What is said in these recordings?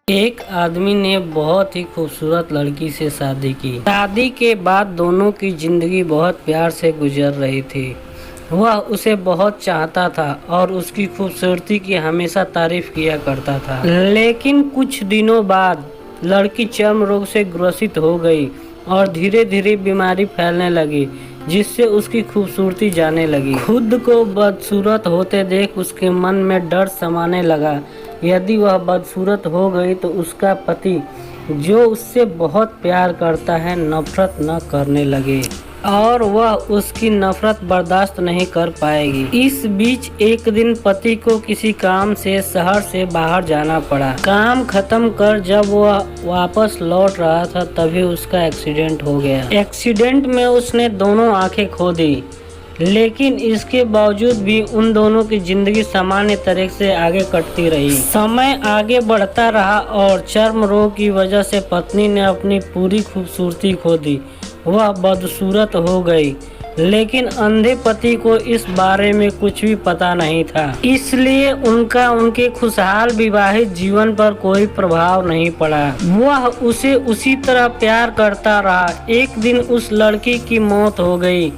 एक आदमी ने बहुत ही खूबसूरत लड़की से शादी की। शादी के बाद दोनों की जिंदगी बहुत प्यार से गुजर रही थी। वह उसे बहुत चाहता था और उसकी खूबसूरती की हमेशा तारीफ किया करता था। लेकिन कुछ दिनों बाद लड़की चर्म रोग से ग्रसित हो गई और धीरे धीरे बीमारी फैलने लगी, जिससे उसकी खूबसूरती जाने लगी। खुद को बदसूरत होते देख उसके मन में डर समाने लगा। यदि वह बदसूरत हो गई तो उसका पति, जो उससे बहुत प्यार करता है, नफरत न करने लगे और वह उसकी नफरत बर्दाश्त नहीं कर पाएगी। इस बीच एक दिन पति को किसी काम से शहर से बाहर जाना पड़ा। काम खत्म कर जब वह वापस लौट रहा था तभी उसका एक्सीडेंट हो गया। एक्सीडेंट में उसने दोनों आंखें खो दी, लेकिन इसके बावजूद भी उन दोनों की जिंदगी सामान्य तरह से आगे कटती रही। समय आगे बढ़ता रहा और चर्म रोग की वजह से पत्नी ने अपनी पूरी खूबसूरती खो दी। वह बदसूरत हो गई, लेकिन अंधे पति को इस बारे में कुछ भी पता नहीं था, इसलिए उनके खुशहाल विवाहित जीवन पर कोई प्रभाव नहीं पड़ा। वह उसे उसी तरह प्यार करता रहा। एक दिन उस लड़की की मौत हो गई।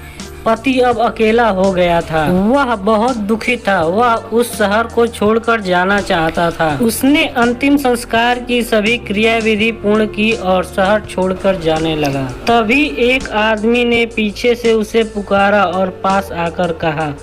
पति अब अकेला हो गया था। वह बहुत दुखी था। वह उस शहर को छोड़कर जाना चाहता था। उसने अंतिम संस्कार की सभी क्रियाविधि पूर्ण की और शहर छोड़कर जाने लगा। तभी एक आदमी ने पीछे से उसे पुकारा और पास आकर कहा,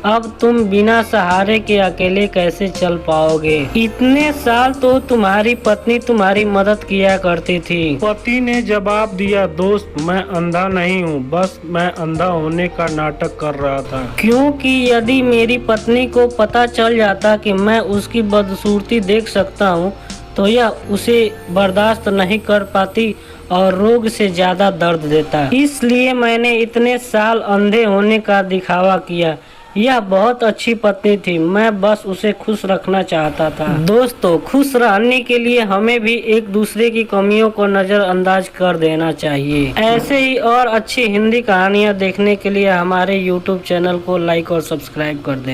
अब तुम बिना सहारे के अकेले कैसे चल पाओगे? इतने साल तो तुम्हारी पत्नी तुम्हारी मदद किया करती थी। पति ने जवाब दिया, दोस्त, मैं अंधा नहीं हूँ, बस मैं अंधा होने का नाटक कर रहा था। क्योंकि यदि मेरी पत्नी को पता चल जाता कि मैं उसकी बदसूरती देख सकता हूँ तो यह उसे बर्दाश्त नहीं कर पाती और रोग से ज्यादा दर्द देता। इसलिए मैंने इतने साल अंधे होने का दिखावा किया। यह बहुत अच्छी पत्नी थी, मैं बस उसे खुश रखना चाहता था। दोस्तों, खुश रहने के लिए हमें भी एक दूसरे की कमियों को नजरअंदाज कर देना चाहिए। ऐसे ही और अच्छी हिंदी कहानियाँ देखने के लिए हमारे YouTube चैनल को लाइक और सब्सक्राइब कर दें।